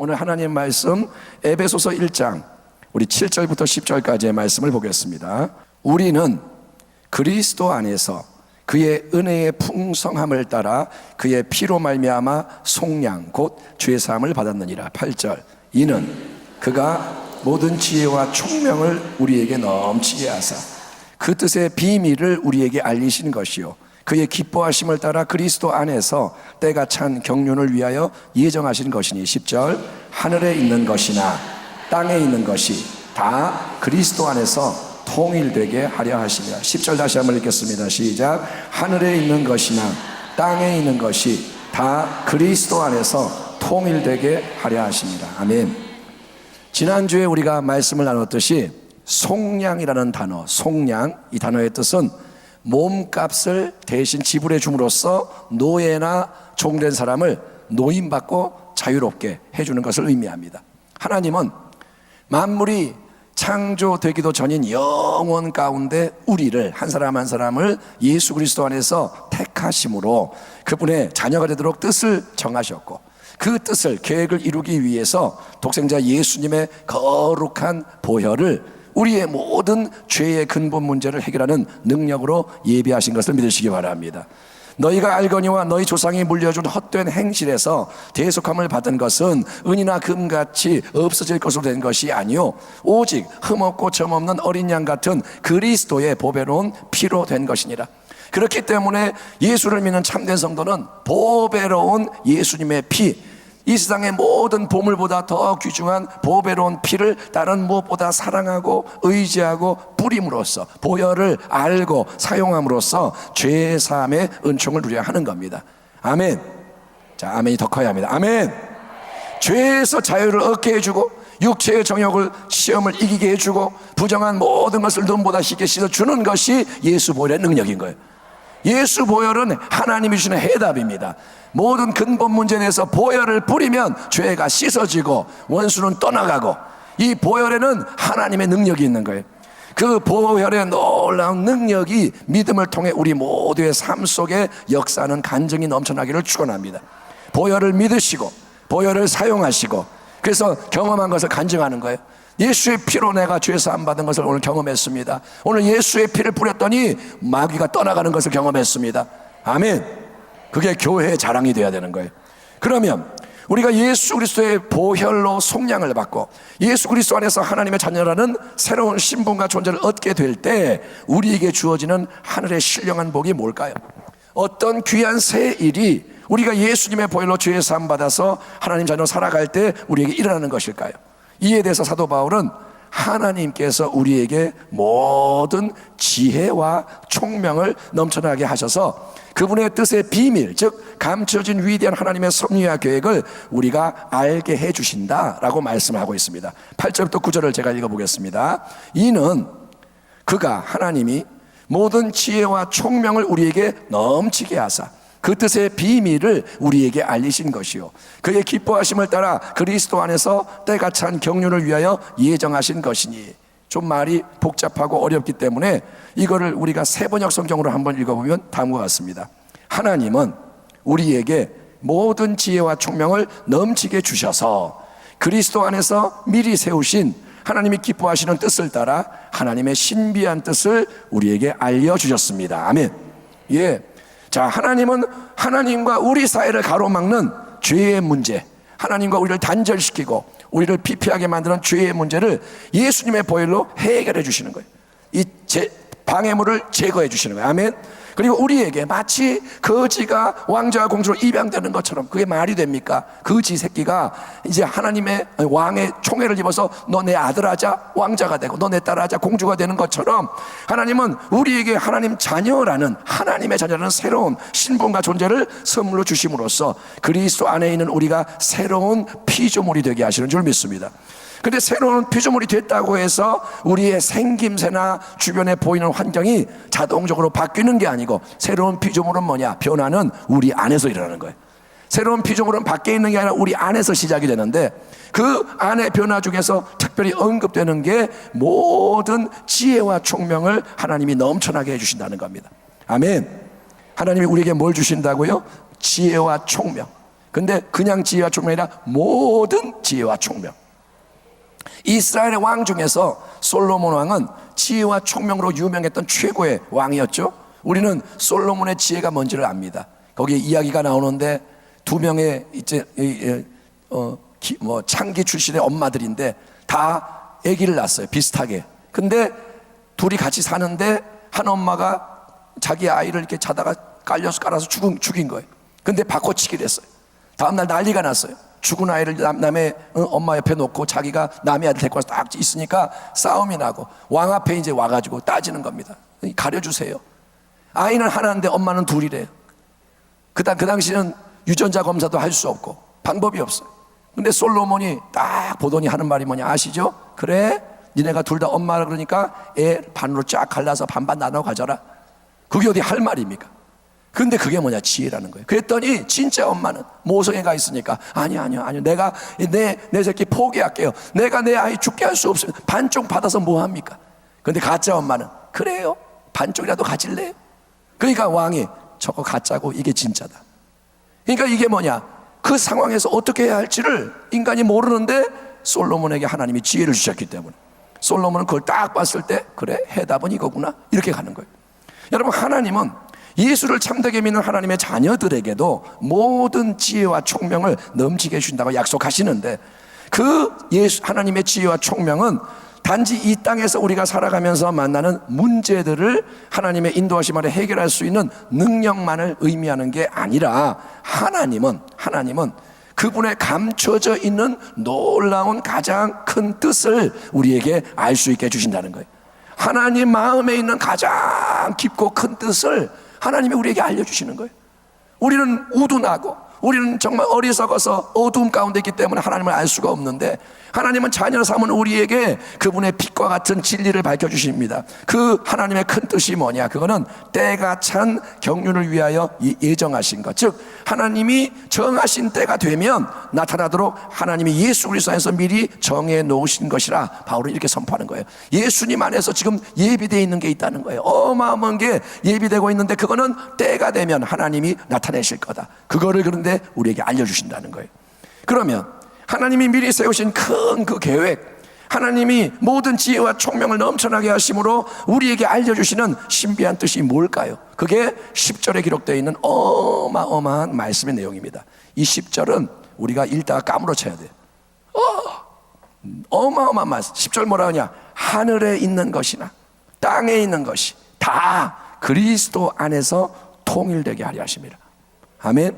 오늘 하나님 말씀 에베소서 1장 우리 7절부터 10절까지의 말씀을 보겠습니다. 우리는 그리스도 안에서 그의 은혜의 풍성함을 따라 그의 피로 말미암아 속량 곧 죄사함을 받았느니라. 8절 이는 그가 모든 지혜와 총명을 우리에게 넘치게 하사 그 뜻의 비밀을 우리에게 알리신 것이요 그의 기뻐하심을 따라 그리스도 안에서 때가 찬 경륜을 위하여 예정하신 것이니. 10절 하늘에 있는 것이나 땅에 있는 것이 다 그리스도 안에서 통일되게 하려 하시니라. 10절 다시 한번 읽겠습니다. 시작. 하늘에 있는 것이나 땅에 있는 것이 다 그리스도 안에서 통일되게 하려 하십니다. 아멘. 지난주에 우리가 말씀을 나눴듯이 속량이라는 단어, 속량, 이 단어의 뜻은 몸값을 대신 지불해 줌으로써 노예나 종된 사람을 노임받고 자유롭게 해주는 것을 의미합니다. 하나님은 만물이 창조되기도 전인 영원 가운데 우리를 한 사람 한 사람을 예수 그리스도 안에서 택하심으로 그분의 자녀가 되도록 뜻을 정하셨고, 그 뜻을 계획을 이루기 위해서 독생자 예수님의 거룩한 보혈을 우리의 모든 죄의 근본 문제를 해결하는 능력으로 예비하신 것을 믿으시기 바랍니다. 너희가 알거니와 너희 조상이 물려준 헛된 행실에서 대속함을 받은 것은 은이나 금같이 없어질 것으로 된 것이 아니요 오직 흠없고 점없는 어린 양 같은 그리스도의 보배로운 피로 된 것이니라. 그렇기 때문에 예수를 믿는 참된 성도는 보배로운 예수님의 피, 이 세상의 모든 보물보다 더 귀중한 보배로운 피를 다른 무엇보다 사랑하고 의지하고 뿌림으로써 보혈을 알고 사용함으로써 죄사함의 은총을 누려야 하는 겁니다. 아멘. 자, 아멘이 더 커야 합니다. 아멘. 죄에서 자유를 얻게 해주고 육체의 정욕을 시험을 이기게 해주고 부정한 모든 것을 눈보다 쉽게 씻어주는 것이 예수 보혈의 능력인 거예요. 예수 보혈은 하나님이 주시는 해답입니다. 모든 근본 문제에 대해서 보혈을 뿌리면 죄가 씻어지고 원수는 떠나가고, 이 보혈에는 하나님의 능력이 있는 거예요. 그 보혈의 놀라운 능력이 믿음을 통해 우리 모두의 삶 속에 역사하는 간증이 넘쳐나기를 축원합니다. 보혈을 믿으시고 보혈을 사용하시고, 그래서 경험한 것을 간증하는 거예요. 예수의 피로 내가 죄사함 받은 것을 오늘 경험했습니다. 오늘 예수의 피를 뿌렸더니 마귀가 떠나가는 것을 경험했습니다. 아멘. 그게 교회의 자랑이 되어야 되는 거예요. 그러면 우리가 예수 그리스도의 보혈로 속량을 받고 예수 그리스도 안에서 하나님의 자녀라는 새로운 신분과 존재를 얻게 될 때 우리에게 주어지는 하늘의 신령한 복이 뭘까요? 어떤 귀한 새 일이 우리가 예수님의 보혈로 죄 사함 받아서 하나님 자녀로 살아갈 때 우리에게 일어나는 것일까요? 이에 대해서 사도 바울은 하나님께서 우리에게 모든 지혜와 총명을 넘쳐나게 하셔서 그분의 뜻의 비밀, 즉 감춰진 위대한 하나님의 섭리와 계획을 우리가 알게 해주신다라고 말씀하고 있습니다. 8절부터 9절을 제가 읽어보겠습니다. 이는 그가 하나님이 모든 지혜와 총명을 우리에게 넘치게 하사 그 뜻의 비밀을 우리에게 알리신 것이요 그의 기뻐하심을 따라 그리스도 안에서 때가 찬 경륜을 위하여 예정하신 것이니. 좀 말이 복잡하고 어렵기 때문에 이거를 우리가 세번역 성경으로 한번 읽어보면 다음과 같습니다. 하나님은 우리에게 모든 지혜와 총명을 넘치게 주셔서 그리스도 안에서 미리 세우신 하나님이 기뻐하시는 뜻을 따라 하나님의 신비한 뜻을 우리에게 알려주셨습니다. 아멘. 예. 자, 하나님은 하나님과 우리 사이를 가로막는 죄의 문제, 하나님과 우리를 단절시키고 우리를 피폐하게 만드는 죄의 문제를 예수님의 보혈로 해결해 주시는 거예요. 이 방해물을 제거해 주시는 거예요. 아멘. 그리고 우리에게 마치 거지가 왕자와 공주로 입양되는 것처럼, 그게 말이 됩니까? 거지 새끼가 이제 하나님의 왕의 총애를 입어서 너 내 아들 하자 왕자가 되고 너 내 딸 하자 공주가 되는 것처럼, 하나님은 우리에게 하나님 자녀라는, 하나님의 자녀라는 새로운 신분과 존재를 선물로 주심으로써 그리스도 안에 있는 우리가 새로운 피조물이 되게 하시는 줄 믿습니다. 근데 새로운 피조물이 됐다고 해서 우리의 생김새나 주변에 보이는 환경이 자동적으로 바뀌는 게 아니고, 새로운 피조물은 뭐냐? 변화는 우리 안에서 일어나는 거예요. 새로운 피조물은 밖에 있는 게 아니라 우리 안에서 시작이 되는데, 그 안의 변화 중에서 특별히 언급되는 게 모든 지혜와 총명을 하나님이 넘쳐나게 해주신다는 겁니다. 아멘. 하나님이 우리에게 뭘 주신다고요? 지혜와 총명. 근데 그냥 지혜와 총명이 아니라 모든 지혜와 총명. 이스라엘의 왕 중에서 솔로몬 왕은 지혜와 총명으로 유명했던 최고의 왕이었죠. 우리는 솔로몬의 지혜가 뭔지를 압니다. 거기에 이야기가 나오는데 두 명의 이제 창기 출신의 엄마들인데 다 아기를 낳았어요. 비슷하게. 근데 둘이 같이 사는데 한 엄마가 자기 아이를 이렇게 자다가 깔아서 죽인 거예요. 근데 바꿔치기를 했어요. 다음날 난리가 났어요. 죽은 아이를 남의 엄마 옆에 놓고 자기가 남의 아들 데리고 와서 딱 있으니까 싸움이 나고 왕 앞에 이제 와가지고 따지는 겁니다. 가려주세요. 아이는 하나인데 엄마는 둘이래요. 그 당시는 유전자 검사도 할 수 없고 방법이 없어요. 근데 솔로몬이 딱 보더니 하는 말이 뭐냐 아시죠? 그래, 니네가 둘 다 엄마라 그러니까 애 반으로 쫙 갈라서 반반 나눠 가져라. 그게 어디 할 말입니까? 근데 그게 뭐냐, 지혜라는 거예요. 그랬더니 진짜 엄마는 모성애가 있으니까 아니요 내가 내 새끼 포기할게요. 내가 내 아이 죽게 할 수 없으면 반쪽 받아서 뭐 합니까? 근데 가짜 엄마는 그래요, 반쪽이라도 가질래요? 그러니까 왕이 저거 가짜고 이게 진짜다. 그러니까 이게 뭐냐, 그 상황에서 어떻게 해야 할지를 인간이 모르는데 솔로몬에게 하나님이 지혜를 주셨기 때문에 솔로몬은 그걸 딱 봤을 때 그래, 해답은 이거구나, 이렇게 가는 거예요. 여러분, 하나님은 예수를 참되게 믿는 하나님의 자녀들에게도 모든 지혜와 총명을 넘치게 해준다고 약속하시는데 그 하나님의 지혜와 총명은 단지 이 땅에서 우리가 살아가면서 만나는 문제들을 하나님의 인도하심 아래 해결할 수 있는 능력만을 의미하는 게 아니라 하나님은 그분의 감춰져 있는 놀라운 가장 큰 뜻을 우리에게 알 수 있게 해주신다는 거예요. 하나님 마음에 있는 가장 깊고 큰 뜻을 하나님이 우리에게 알려주시는 거예요. 우리는 우둔하고 우리는 정말 어리석어서 어두움 가운데 있기 때문에 하나님을 알 수가 없는데 하나님은 자녀 삼은 우리에게 그분의 빛과 같은 진리를 밝혀주십니다. 그 하나님의 큰 뜻이 뭐냐, 그거는 때가 찬 경륜을 위하여 예정하신 것, 즉 하나님이 정하신 때가 되면 나타나도록 하나님이 예수 그리스도 안에서 미리 정해 놓으신 것이라 바울은 이렇게 선포하는 거예요. 예수님 안에서 지금 예비되어 있는 게 있다는 거예요. 어마어마한 게 예비되고 있는데 그거는 때가 되면 하나님이 나타내실 거다. 그거를 그런데 우리에게 알려주신다는 거예요. 그러면 하나님이 미리 세우신 큰 그 계획, 하나님이 모든 지혜와 총명을 넘쳐나게 하심으로 우리에게 알려주시는 신비한 뜻이 뭘까요? 그게 10절에 기록되어 있는 어마어마한 말씀의 내용입니다. 이 10절은 우리가 읽다가 까무러쳐야 돼요. 어마어마한 말씀. 10절 뭐라 하냐, 하늘에 있는 것이나 땅에 있는 것이 다 그리스도 안에서 통일되게 하려 하십니다. 아멘.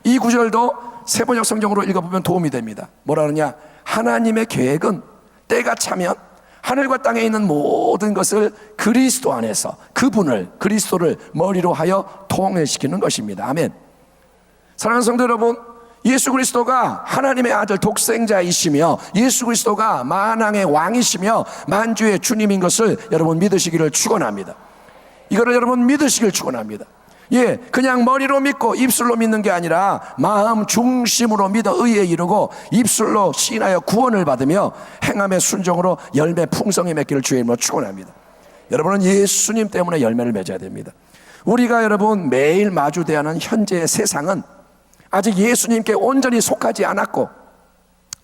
이 구절도 세번역 성경으로 읽어보면 도움이 됩니다. 뭐라 그러냐, 하나님의 계획은 때가 차면 하늘과 땅에 있는 모든 것을 그리스도 안에서 그리스도를 머리로 하여 통일시키는 것입니다. 아멘. 사랑하는 성도 여러분, 예수 그리스도가 하나님의 아들 독생자이시며 예수 그리스도가 만왕의 왕이시며 만주의 주님인 것을 여러분 믿으시기를 축원합니다. 이거를 여러분 믿으시길 축원합니다. 그냥 머리로 믿고 입술로 믿는 게 아니라 마음 중심으로 믿어 의에 이르고 입술로 시인하여 구원을 받으며 행함의 순종으로 열매 풍성히 맺기를 주의 이름으로 축원합니다. 여러분은 예수님 때문에 열매를 맺어야 됩니다. 우리가 여러분 매일 마주대하는 하는 현재의 세상은 아직 예수님께 온전히 속하지 않았고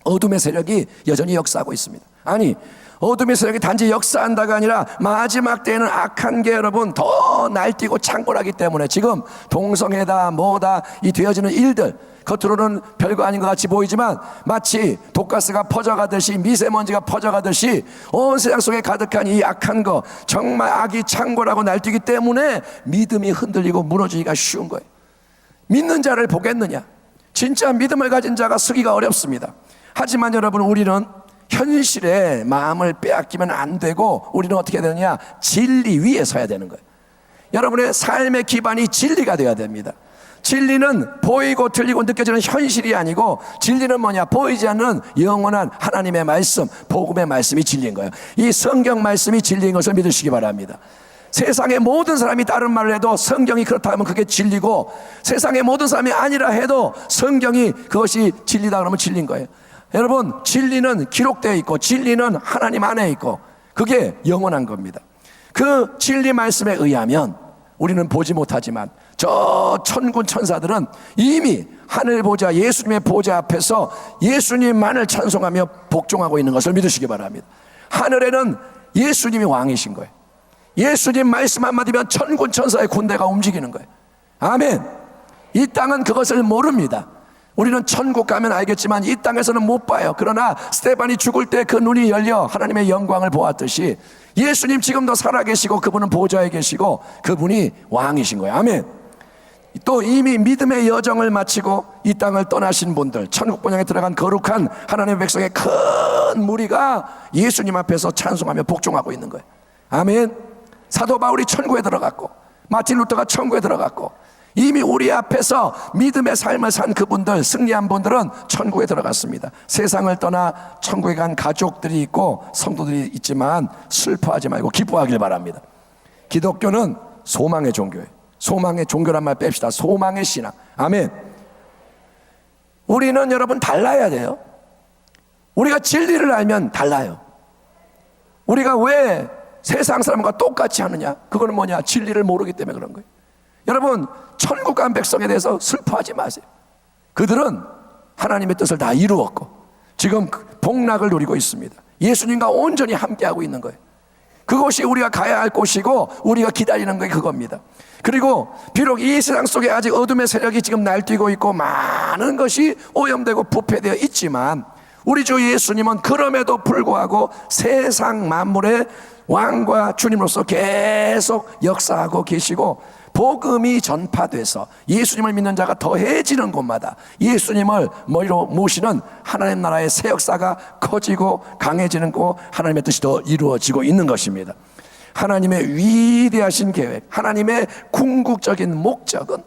어둠의 세력이 여전히 역사하고 있습니다. 아니, 어둠의 세력이 단지 역사한다가 아니라 마지막 때에는 악한 게 여러분 더 날뛰고 창궐하기 때문에 지금 동성애다 뭐다 이 되어지는 일들, 겉으로는 별거 아닌 것 같이 보이지만 마치 독가스가 퍼져가듯이, 미세먼지가 퍼져가듯이 온 세상 속에 가득한 이 악한 거, 정말 악이 창궐하고 날뛰기 때문에 믿음이 흔들리고 무너지기가 쉬운 거예요. 믿는 자를 보겠느냐? 진짜 믿음을 가진 자가 서기가 어렵습니다. 하지만 여러분, 우리는 현실에 마음을 빼앗기면 안 되고 우리는 어떻게 해야 되느냐, 진리 위에 서야 되는 거예요. 여러분의 삶의 기반이 진리가 되어야 됩니다. 진리는 보이고 들리고 느껴지는 현실이 아니고 진리는 뭐냐, 보이지 않는 영원한 하나님의 말씀, 복음의 말씀이 진리인 거예요. 이 성경 말씀이 진리인 것을 믿으시기 바랍니다. 세상의 모든 사람이 다른 말을 해도 성경이 그렇다 하면 그게 진리고, 세상의 모든 사람이 아니라 해도 성경이 그것이 진리다 그러면 진리인 거예요. 여러분, 진리는 기록되어 있고 진리는 하나님 안에 있고 그게 영원한 겁니다. 그 진리 말씀에 의하면 우리는 보지 못하지만 저 천군 천사들은 이미 하늘 보좌, 예수님의 보좌 앞에서 예수님만을 찬송하며 복종하고 있는 것을 믿으시기 바랍니다. 하늘에는 예수님이 왕이신 거예요. 예수님 말씀 한마디면 천군 천사의 군대가 움직이는 거예요. 아멘. 이 땅은 그것을 모릅니다. 우리는 천국 가면 알겠지만 이 땅에서는 못 봐요. 그러나 스데반이 죽을 때 그 눈이 열려 하나님의 영광을 보았듯이 예수님 지금도 살아계시고 그분은 보좌에 계시고 그분이 왕이신 거예요. 아멘. 또 이미 믿음의 여정을 마치고 이 땅을 떠나신 분들, 천국 본향에 들어간 거룩한 하나님의 백성의 큰 무리가 예수님 앞에서 찬송하며 복종하고 있는 거예요. 아멘. 사도 바울이 천국에 들어갔고 마틴 루터가 천국에 들어갔고 이미 우리 앞에서 믿음의 삶을 산 그분들, 승리한 분들은 천국에 들어갔습니다. 세상을 떠나 천국에 간 가족들이 있고 성도들이 있지만 슬퍼하지 말고 기뻐하길 바랍니다. 기독교는 소망의 종교예요. 소망의 종교란 말 뺍시다. 소망의 신앙. 아멘. 우리는 여러분 달라야 돼요. 우리가 진리를 알면 달라요. 우리가 왜 세상 사람과 똑같이 하느냐? 그거는 뭐냐? 진리를 모르기 때문에 그런 거예요. 여러분, 천국 간 백성에 대해서 슬퍼하지 마세요. 그들은 하나님의 뜻을 다 이루었고 지금 복락을 누리고 있습니다. 예수님과 온전히 함께하고 있는 거예요. 그것이 우리가 가야 할 곳이고 우리가 기다리는 게 그겁니다. 그리고 비록 이 세상 속에 아직 어둠의 세력이 지금 날뛰고 있고 많은 것이 오염되고 부패되어 있지만 우리 주 예수님은 그럼에도 불구하고 세상 만물의 왕과 주님으로서 계속 역사하고 계시고 복음이 전파돼서 예수님을 믿는 자가 더해지는 곳마다 예수님을 머리로 모시는 하나님 나라의 새 역사가 커지고 강해지는 곳, 하나님의 뜻이 더 이루어지고 있는 것입니다. 하나님의 위대하신 계획, 하나님의 궁극적인 목적은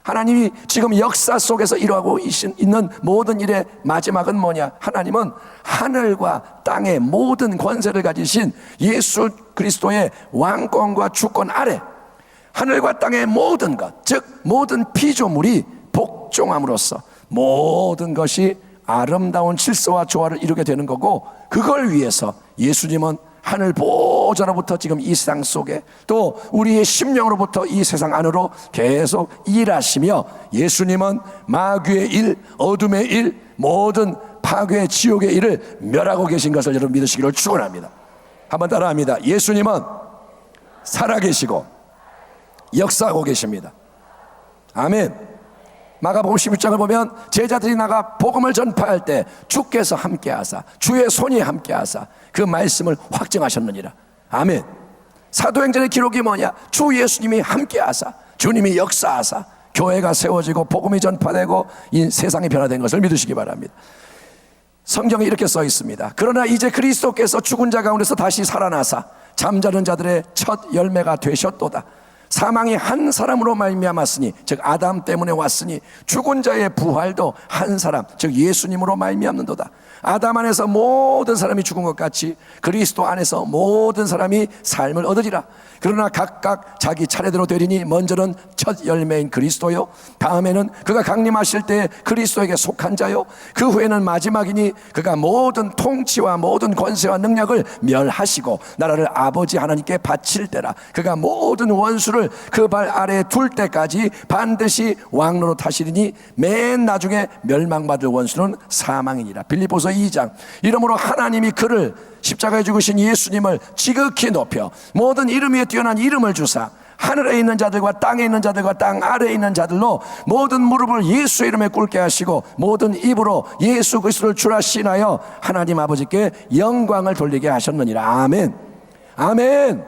하나님이 지금 역사 속에서 이루어가고 있는 모든 일의 마지막은 뭐냐? 하나님은 하늘과 땅의 모든 권세를 가지신 예수 그리스도의 왕권과 주권 아래 하늘과 땅의 모든 것, 즉 모든 피조물이 복종함으로써 모든 것이 아름다운 질서와 조화를 이루게 되는 거고, 그걸 위해서 예수님은 하늘 보좌로부터 지금 이 세상 속에 또 우리의 심령으로부터 이 세상 안으로 계속 일하시며, 예수님은 마귀의 일, 어둠의 일, 모든 파괴 지옥의 일을 멸하고 계신 것을 여러분 믿으시기를 축원합니다. 한번 따라합니다. 예수님은 살아계시고 역사하고 계십니다. 아멘. 마가복음 16장을 보면 제자들이 나가 복음을 전파할 때 주께서 함께하사 주의 손이 함께하사 그 말씀을 확증하셨느니라. 아멘. 사도행전의 기록이 뭐냐? 주 예수님이 함께하사 주님이 역사하사 교회가 세워지고 복음이 전파되고 이 세상이 변화된 것을 믿으시기 바랍니다. 성경에 이렇게 써 있습니다. 그러나 이제 그리스도께서 죽은 자 가운데서 다시 살아나사 잠자는 자들의 첫 열매가 되셨도다. 사망이 한 사람으로 말미암았으니, 즉 아담 때문에 왔으니 죽은 자의 부활도 한 사람, 즉 예수님으로 말미암는도다. 아담 안에서 모든 사람이 죽은 것 같이 그리스도 안에서 모든 사람이 삶을 얻으리라. 그러나 각각 자기 차례대로 되리니 먼저는 첫 열매인 그리스도요, 다음에는 그가 강림하실 때 그리스도에게 속한 자요, 그 후에는 마지막이니 그가 모든 통치와 모든 권세와 능력을 멸하시고 나라를 아버지 하나님께 바칠 때라. 그가 모든 원수를 그 발 아래에 둘 때까지 반드시 왕로로 타시리니 맨 나중에 멸망받을 원수는 사망이니라. 빌립보서 2장. 이러므로 하나님이 그를 십자가에 죽으신 예수님을 지극히 높여 모든 이름 위에 뛰어난 이름을 주사 하늘에 있는 자들과 땅에 있는 자들과 땅 아래에 있는 자들로 모든 무릎을 예수 이름에 꿇게 하시고 모든 입으로 예수 그리스도를 주라 신하여 하나님 아버지께 영광을 돌리게 하셨느니라. 아멘. 아멘.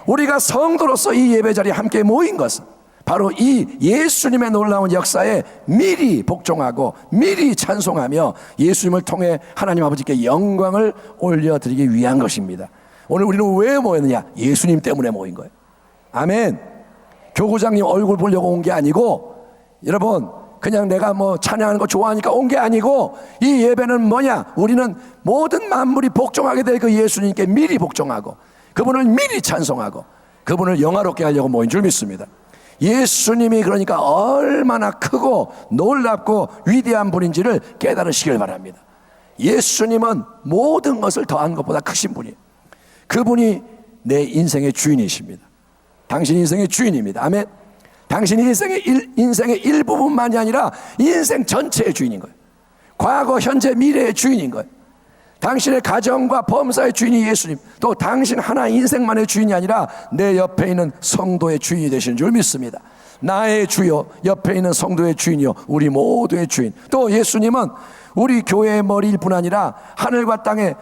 우리가 성도로서 이 예배 자리에 함께 모인 것은 바로 이 예수님의 놀라운 역사에 미리 복종하고 미리 찬송하며 예수님을 통해 하나님 아버지께 영광을 올려드리기 위한 것입니다. 오늘 우리는 왜 모였느냐? 예수님 때문에 모인 거예요. 아멘. 교구장님 얼굴 보려고 온 게 아니고, 여러분 그냥 내가 뭐 찬양하는 거 좋아하니까 온 게 아니고, 이 예배는 뭐냐? 우리는 모든 만물이 복종하게 될 그 예수님께 미리 복종하고 그분을 미리 찬송하고 그분을 영화롭게 하려고 모인 줄 믿습니다. 예수님이 그러니까 얼마나 크고 놀랍고 위대한 분인지를 깨달으시길 바랍니다. 예수님은 모든 것을 더한 것보다 크신 분이에요. 그분이 내 인생의 주인이십니다. 당신 인생의 주인입니다. 아멘. 당신이 인생의 일부분만이 아니라 인생 전체의 주인인 거예요. 과거, 현재, 미래의 주인인 거예요. 당신의 가정과 범사의 주인이 예수님, 또 당신 하나 인생만의 주인이 아니라 내 옆에 있는 성도의 주인이 되시는 줄 믿습니다. 나의 주요, 옆에 있는 성도의 주인이요, 우리 모두의 주인. 또 예수님은 우리 교회의 머리일 뿐 아니라 하늘과 땅에,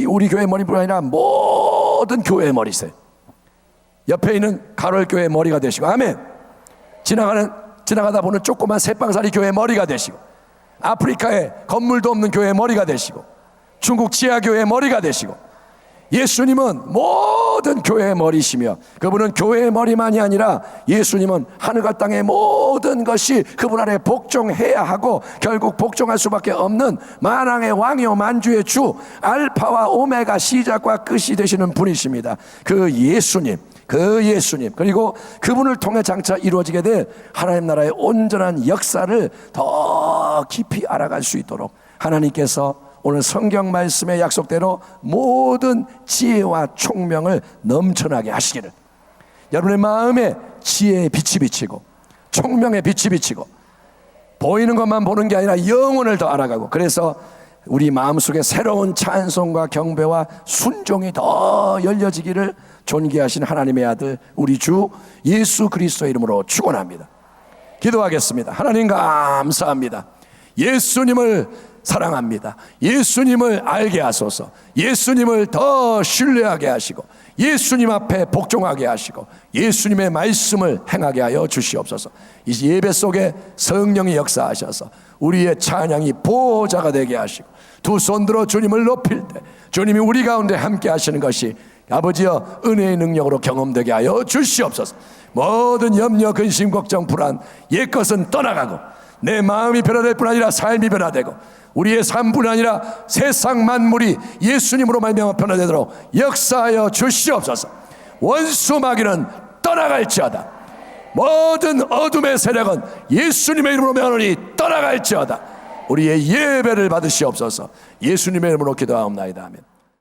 우리 교회의 머리일 뿐 아니라 모든 교회의 머리세요. 옆에 있는 가롤교회의 머리가 되시고, 아멘. 지나가다 보는 조그만 새빵살이 교회의 머리가 되시고, 아프리카에 건물도 없는 교회의 머리가 되시고, 중국 지하교회의 머리가 되시고, 예수님은 모든 교회의 머리시며, 그분은 교회의 머리만이 아니라 예수님은 하늘과 땅의 모든 것이 그분 아래 복종해야 하고 결국 복종할 수밖에 없는 만왕의 왕이요 만주의 주, 알파와 오메가, 시작과 끝이 되시는 분이십니다. 그 예수님, 그리고 그분을 통해 장차 이루어지게 될 하나님 나라의 온전한 역사를 더 깊이 알아갈 수 있도록 하나님께서 오늘 성경 말씀의 약속대로 모든 지혜와 총명을 넘쳐나게 하시기를, 여러분의 마음에 지혜의 빛이 비치고 총명의 빛이 비치고 보이는 것만 보는 게 아니라 영혼을 더 알아가고, 그래서 우리 마음속에 새로운 찬송과 경배와 순종이 더 열려지기를 존귀하신 하나님의 아들 우리 주 예수 그리스도의 이름으로 축원합니다. 기도하겠습니다. 하나님 감사합니다. 예수님을 사랑합니다. 예수님을 알게 하소서. 예수님을 더 신뢰하게 하시고 예수님 앞에 복종하게 하시고 예수님의 말씀을 행하게 하여 주시옵소서. 이 예배 속에 성령이 역사하셔서 우리의 찬양이 보호자가 되게 하시고 두 손 들어 주님을 높일 때 주님이 우리 가운데 함께 하시는 것이 아버지여 은혜의 능력으로 경험되게 하여 주시옵소서. 모든 염려, 근심, 걱정, 불안, 옛것은 떠나가고 내 마음이 변화될 뿐 아니라 삶이 변화되고 우리의 삶뿐 아니라 세상 만물이 예수님으로 말미암아 변화되도록 역사하여 주시옵소서. 원수 마귀는 떠나갈지어다. 모든 어둠의 세력은 예수님의 이름으로 명하노니 떠나갈지어다. 우리의 예배를 받으시옵소서. 예수님의 이름으로 기도하옵나이다. 아멘.